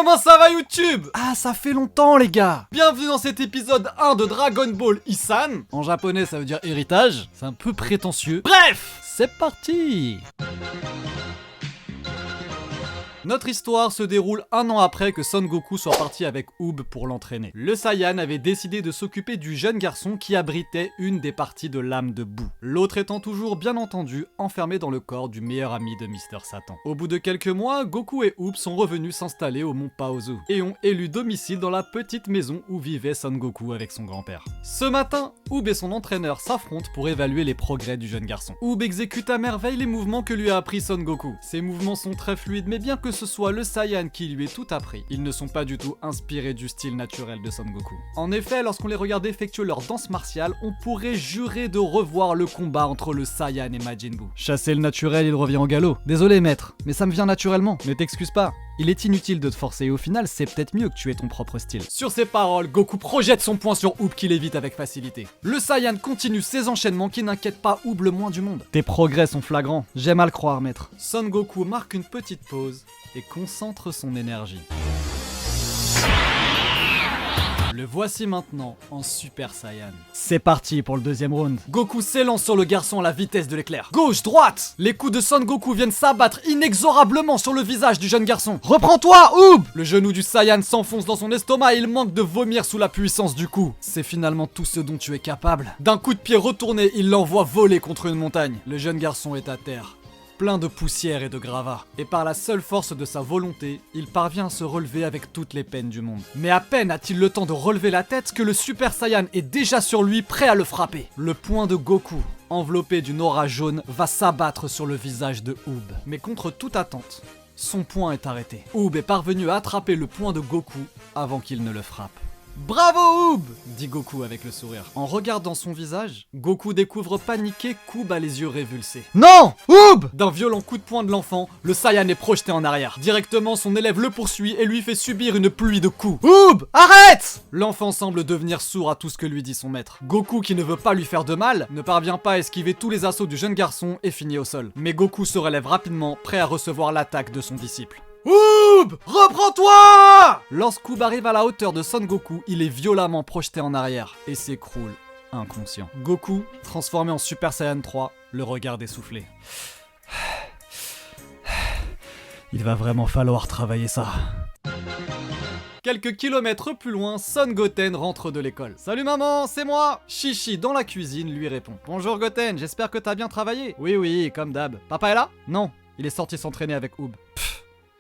Comment ça va YouTube? Ah, ça fait longtemps les gars. Bienvenue dans cet épisode 1 de Dragon Ball Isan. En japonais ça veut dire héritage, c'est un peu prétentieux. Bref, C'est parti. notre histoire se déroule un an après que Son Goku soit parti avec Oob pour l'entraîner. Le Saiyan avait décidé de s'occuper du jeune garçon qui abritait une des parties de l'âme de Boo. L'autre étant toujours, bien entendu, enfermé dans le corps du meilleur ami de Mister Satan. Au bout de quelques mois, Goku et Oob sont revenus s'installer au mont Paozu et ont élu domicile dans la petite maison où vivait Son Goku avec son grand-père. Ce matin, Oob et son entraîneur s'affrontent pour évaluer les progrès du jeune garçon. Oob exécute à merveille les mouvements que lui a appris Son Goku. Ses mouvements sont très fluides, mais bien que ce soit le Saiyan qui lui ait tout appris, ils ne sont pas du tout inspirés du style naturel de Son Goku. En effet, lorsqu'on les regarde effectuer leur danse martiale, on pourrait jurer de revoir le combat entre le Saiyan et Majin Buu. Chasser le naturel, il revient au galop. Désolé maître, mais ça me vient naturellement. Ne t'excuse pas. Il est inutile de te forcer et au final, c'est peut-être mieux que tu aies ton propre style. Sur ces paroles, Goku projette son poing sur Oob qui l'évite avec facilité. Le Saiyan continue ses enchaînements qui n'inquiètent pas Oob le moins du monde. Tes progrès sont flagrants. J'aime à le croire maître. Son Goku marque une petite pause et concentre son énergie. Le voici maintenant en Super Saiyan. C'est parti pour le deuxième round. Goku s'élance sur le garçon à la vitesse de l'éclair. Gauche, droite! Les coups de Son Goku viennent s'abattre inexorablement sur le visage du jeune garçon. Reprends-toi, Oob! Le genou du Saiyan s'enfonce dans son estomac et il manque de vomir sous la puissance du coup. C'est finalement tout ce dont tu es capable. D'un coup de pied retourné, il l'envoie voler contre une montagne. Le jeune garçon est à terre, plein de poussière et de gravats. Et par la seule force de sa volonté, il parvient à se relever avec toutes les peines du monde. Mais à peine a-t-il le temps de relever la tête que le Super Saiyan est déjà sur lui, prêt à le frapper. Le poing de Goku, enveloppé d'une aura jaune, va s'abattre sur le visage de Oob. Mais contre toute attente, son poing est arrêté. Oob est parvenu à attraper le poing de Goku avant qu'il ne le frappe. Bravo Oob! Dit Goku avec le sourire. En regardant son visage, Goku découvre paniqué qu'Oob a les yeux révulsés. Non! Oob! D'un violent coup de poing de l'enfant, le Saiyan est projeté en arrière. Directement, son élève le poursuit et lui fait subir une pluie de coups. Oob! Arrête! L'enfant semble devenir sourd à tout ce que lui dit son maître. Goku, qui ne veut pas lui faire de mal, ne parvient pas à esquiver tous les assauts du jeune garçon et finit au sol. Mais Goku se relève rapidement, prêt à recevoir l'attaque de son disciple. Oob! Reprends-toi! Lorsqu'Oob arrive à la hauteur de Son Goku, il est violemment projeté en arrière et s'écroule inconscient. Goku, transformé en Super Saiyan 3, le regarde essoufflé. Il va vraiment falloir travailler ça. Quelques kilomètres plus loin, Son Goten rentre de l'école. Salut maman, c'est moi! Chichi dans la cuisine lui répond. Bonjour Goten, j'espère que t'as bien travaillé. Oui, comme d'hab. Papa est là? Non, il est sorti s'entraîner avec Oob.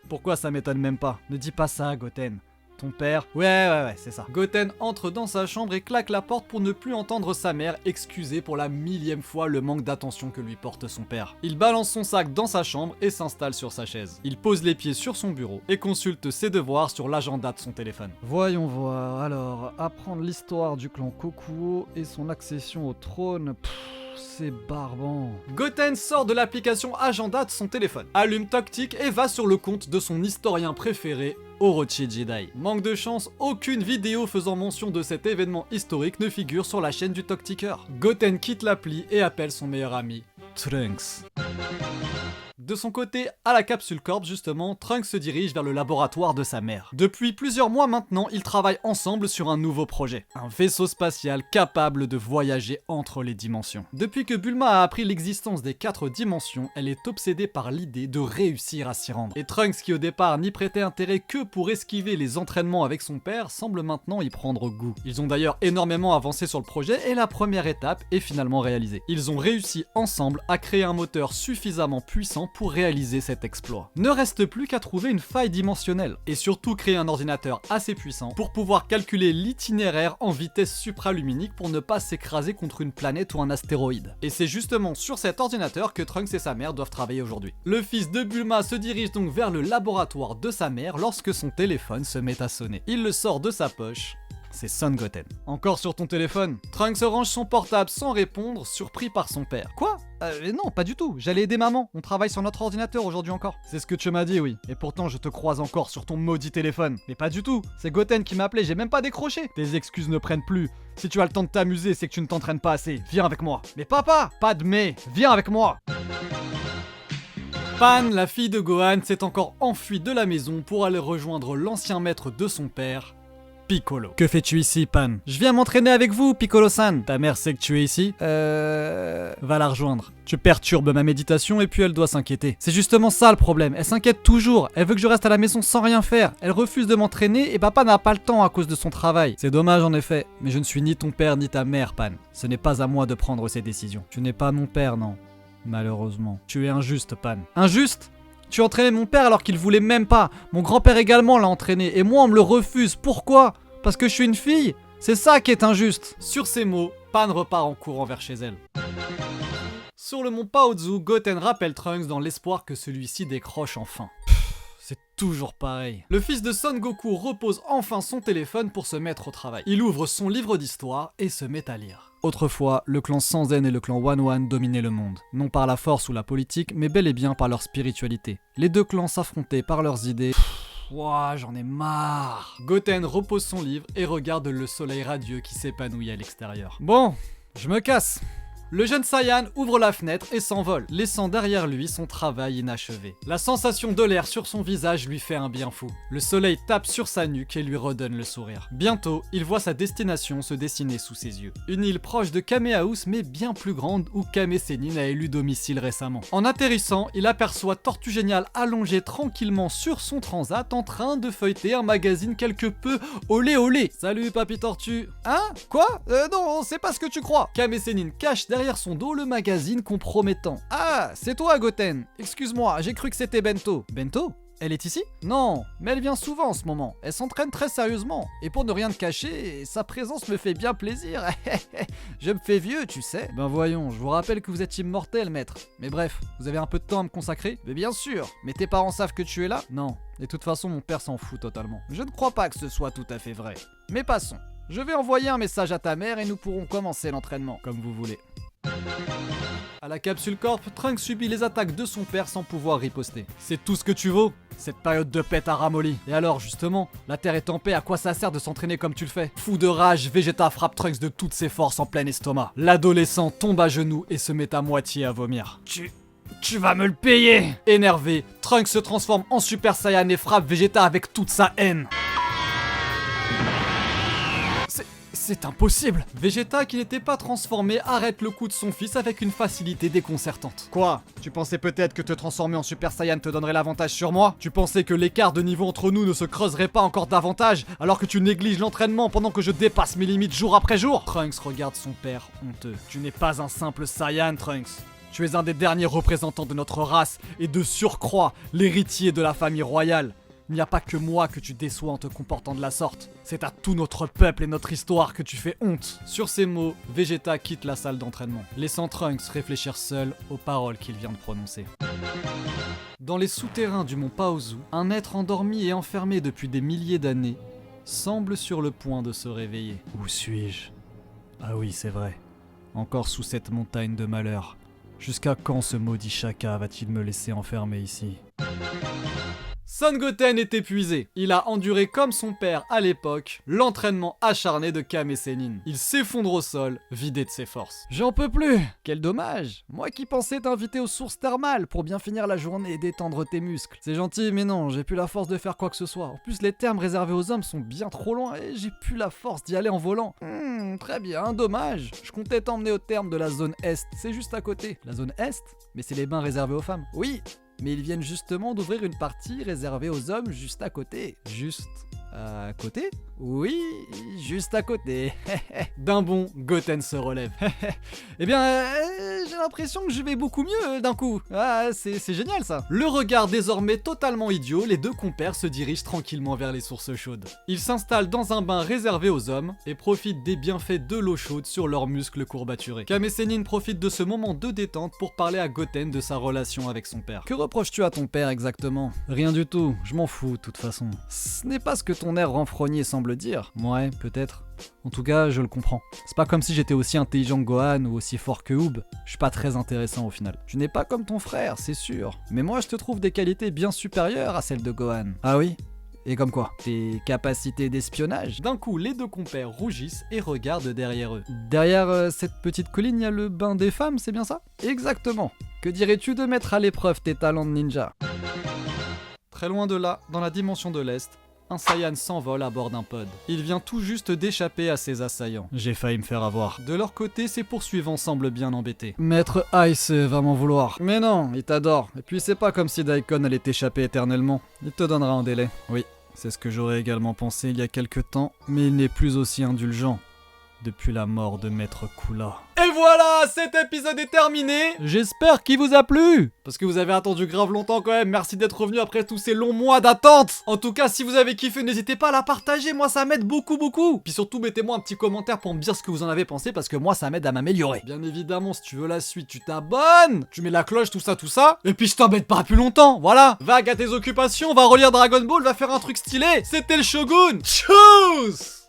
Pourquoi ça m'étonne même pas? Ne dis pas ça, Goten. Ton père... Ouais, c'est ça. Goten entre dans sa chambre et claque la porte pour ne plus entendre sa mère excuser pour la 1000e fois le manque d'attention que lui porte son père. Il balance son sac dans sa chambre et s'installe sur sa chaise. Il pose les pieds sur son bureau et consulte ses devoirs sur l'agenda de son téléphone. Voyons voir, alors, apprendre l'histoire du clan Kokuo et son accession au trône... C'est barbant. Goten sort de l'application agenda de son téléphone, allume Toktik et va sur le compte de son historien préféré, Orochi Jedi. Manque de chance, aucune vidéo faisant mention de cet événement historique ne figure sur la chaîne du Toktiker. Goten quitte l'appli et appelle son meilleur ami, Trunks. De son côté, à la Capsule Corp justement, Trunks se dirige vers le laboratoire de sa mère. Depuis plusieurs mois maintenant, ils travaillent ensemble sur un nouveau projet. Un vaisseau spatial capable de voyager entre les dimensions. Depuis que Bulma a appris l'existence des 4 dimensions, elle est obsédée par l'idée de réussir à s'y rendre. Et Trunks, qui au départ n'y prêtait intérêt que pour esquiver les entraînements avec son père, semble maintenant y prendre goût. Ils ont d'ailleurs énormément avancé sur le projet et la première étape est finalement réalisée. Ils ont réussi ensemble à créer un moteur suffisamment puissant pour réaliser cet exploit. Ne reste plus qu'à trouver une faille dimensionnelle et surtout créer un ordinateur assez puissant pour pouvoir calculer l'itinéraire en vitesse supraluminique pour ne pas s'écraser contre une planète ou un astéroïde. Et c'est justement sur cet ordinateur que Trunks et sa mère doivent travailler aujourd'hui. Le fils de Bulma se dirige donc vers le laboratoire de sa mère lorsque son téléphone se met à sonner. Il le sort de sa poche. C'est Son Goten. Encore sur ton téléphone? Trunks range son portable sans répondre, surpris par son père. Quoi? Non, pas du tout. J'allais aider maman. On travaille sur notre ordinateur aujourd'hui encore. C'est ce que tu m'as dit, oui. Et pourtant, je te croise encore sur ton maudit téléphone. Mais pas du tout. C'est Goten qui m'a appelé. J'ai même pas décroché. Tes excuses ne prennent plus. Si tu as le temps de t'amuser, c'est que tu ne t'entraînes pas assez. Viens avec moi. Mais papa! Pas de mais. Viens avec moi. Pan, la fille de Gohan, s'est encore enfuie de la maison pour aller rejoindre l'ancien maître de son père, Piccolo. Que fais-tu ici, Pan? Je viens m'entraîner avec vous, Piccolo-san. Ta mère sait que tu es ici? Va la rejoindre. Tu perturbes ma méditation et puis elle doit s'inquiéter. C'est justement ça le problème, elle s'inquiète toujours. Elle veut que je reste à la maison sans rien faire. Elle refuse de m'entraîner et papa n'a pas le temps à cause de son travail. C'est dommage en effet, mais je ne suis ni ton père ni ta mère, Pan. Ce n'est pas à moi de prendre ces décisions. Tu n'es pas mon père, non. Malheureusement. Tu es injuste, Pan. Injuste? Tu entraînais mon père alors qu'il voulait même pas. Mon grand-père également l'a entraîné et moi on me le refuse. Pourquoi? Parce que je suis une fille? C'est ça qui est injuste. Sur ces mots, Pan repart en courant vers chez elle. Sur le mont Paozu, Goten rappelle Trunks dans l'espoir que celui-ci décroche enfin. C'est toujours pareil. Le fils de Son Goku repose enfin son téléphone pour se mettre au travail. Il ouvre son livre d'histoire et se met à lire. Autrefois, le clan Sanzen et le clan Wan dominaient le monde. Non par la force ou la politique, mais bel et bien par leur spiritualité. Les deux clans s'affrontaient par leurs idées. Ouah, j'en ai marre. Goten repose son livre et regarde le soleil radieux qui s'épanouit à l'extérieur. Bon, je me casse. Le jeune Saiyan ouvre la fenêtre et s'envole, laissant derrière lui son travail inachevé. La sensation de l'air sur son visage lui fait un bien fou. Le soleil tape sur sa nuque et lui redonne le sourire. Bientôt, il voit sa destination se dessiner sous ses yeux. Une île proche de Kamehameha mais bien plus grande où Kame Sennin a élu domicile récemment. En atterrissant, il aperçoit Tortue Géniale allongé tranquillement sur son transat en train de feuilleter un magazine quelque peu olé olé. Salut Papy Tortue. Hein? Quoi? Non, c'est pas ce que tu crois. Kame Sennin cache derrière son dos le magazine compromettant. Ah, c'est toi Goten. Excuse-moi, j'ai cru que c'était Bento. Bento? Elle est ici? Non, mais elle vient souvent en ce moment. Elle s'entraîne très sérieusement. Et pour ne rien te cacher, sa présence me fait bien plaisir. Je me fais vieux, tu sais. Ben voyons, je vous rappelle que vous êtes immortel, maître. Mais bref, vous avez un peu de temps à me consacrer? Mais bien sûr. Mais tes parents savent que tu es là? Non. Et de toute façon, mon père s'en fout totalement. Je ne crois pas que ce soit tout à fait vrai. Mais passons. Je vais envoyer un message à ta mère et nous pourrons commencer l'entraînement. Comme vous voulez. À la Capsule Corp, Trunks subit les attaques de son père sans pouvoir riposter. C'est tout ce que tu vaux? Cette période de pète a ramolli. Et alors, justement, la Terre est en paix, à quoi ça sert de s'entraîner comme tu le fais? Fou de rage, Vegeta frappe Trunks de toutes ses forces en plein estomac. L'adolescent tombe à genoux et se met à moitié à vomir. Tu vas me le payer! Énervé, Trunks se transforme en Super Saiyan et frappe Vegeta avec toute sa haine. C'est impossible! Vegeta, qui n'était pas transformé, arrête le coup de son fils avec une facilité déconcertante. Quoi? Tu pensais peut-être que te transformer en Super Saiyan te donnerait l'avantage sur moi? Tu pensais que l'écart de niveau entre nous ne se creuserait pas encore davantage, alors que tu négliges l'entraînement pendant que je dépasse mes limites jour après jour? Trunks regarde son père honteux. Tu n'es pas un simple Saiyan, Trunks. Tu es un des derniers représentants de notre race, et de surcroît, l'héritier de la famille royale. Il n'y a pas que moi que tu déçois en te comportant de la sorte. C'est à tout notre peuple et notre histoire que tu fais honte. Sur ces mots, Vegeta quitte la salle d'entraînement, laissant Trunks réfléchir seul aux paroles qu'il vient de prononcer. Dans les souterrains du mont Paozu, un être endormi et enfermé depuis des milliers d'années semble sur le point de se réveiller. Où suis-je? Ah oui, c'est vrai. Encore sous cette montagne de malheur. Jusqu'à quand ce maudit Shaka va-t-il me laisser enfermer ici? Son Goten est épuisé. Il a enduré comme son père à l'époque l'entraînement acharné de Kame Sennin. Il s'effondre au sol, vidé de ses forces. J'en peux plus. Quel dommage. Moi qui pensais t'inviter aux sources thermales pour bien finir la journée et détendre tes muscles. C'est gentil, mais non, j'ai plus la force de faire quoi que ce soit. En plus, les termes réservés aux hommes sont bien trop loin et j'ai plus la force d'y aller en volant. Très bien, dommage. Je comptais t'emmener au terme de la zone Est. C'est juste à côté. La zone Est? Mais c'est les bains réservés aux femmes. Oui. Mais ils viennent justement d'ouvrir une partie réservée aux hommes juste à côté. Juste à côté? Oui, juste à côté. D'un bond, Goten se relève. Eh bien, j'ai l'impression que je vais beaucoup mieux d'un coup. Ah, c'est génial ça. Le regard désormais totalement idiot, les deux compères se dirigent tranquillement vers les sources chaudes. Ils s'installent dans un bain réservé aux hommes et profitent des bienfaits de l'eau chaude sur leurs muscles courbaturés. Kame Sennin profite de ce moment de détente pour parler à Goten de sa relation avec son père. Que reproches-tu à ton père exactement? Rien du tout, je m'en fous de toute façon. Ce n'est pas ce que ton air renfrogné semble dire. Ouais, peut-être. En tout cas, je le comprends. C'est pas comme si j'étais aussi intelligent que Gohan ou aussi fort que Oob. Je suis pas très intéressant au final. Tu n'es pas comme ton frère, c'est sûr. Mais moi, je te trouve des qualités bien supérieures à celles de Gohan. Ah oui? Et comme quoi? Tes capacités d'espionnage? D'un coup, les deux compères rougissent et regardent derrière eux. Derrière cette petite colline, il y a le bain des femmes, c'est bien ça? Exactement. Que dirais-tu de mettre à l'épreuve tes talents de ninja? Très loin de là, dans la dimension de l'Est, un Saiyan s'envole à bord d'un pod. Il vient tout juste d'échapper à ses assaillants. J'ai failli me faire avoir. De leur côté, ses poursuivants semblent bien embêtés. Maître Ice va m'en vouloir. Mais non, il t'adore. Et puis c'est pas comme si Daikon allait t'échapper éternellement. Il te donnera un délai. Oui, c'est ce que j'aurais également pensé il y a quelques temps, mais il n'est plus aussi indulgent depuis la mort de Maître Kula. Et voilà, cet épisode est terminé. J'espère qu'il vous a plu. Parce que vous avez attendu grave longtemps quand même, merci d'être revenu après tous ces longs mois d'attente. En tout cas, si vous avez kiffé, n'hésitez pas à la partager, moi ça m'aide beaucoup. Puis surtout, mettez-moi un petit commentaire pour me dire ce que vous en avez pensé, parce que moi ça m'aide à m'améliorer. Bien évidemment, si tu veux la suite, tu t'abonnes, tu mets la cloche, tout ça, et puis je t'embête pas plus longtemps, voilà. Va à tes occupations, va relire Dragon Ball, va faire un truc stylé. C'était le Shogun. Tchuss.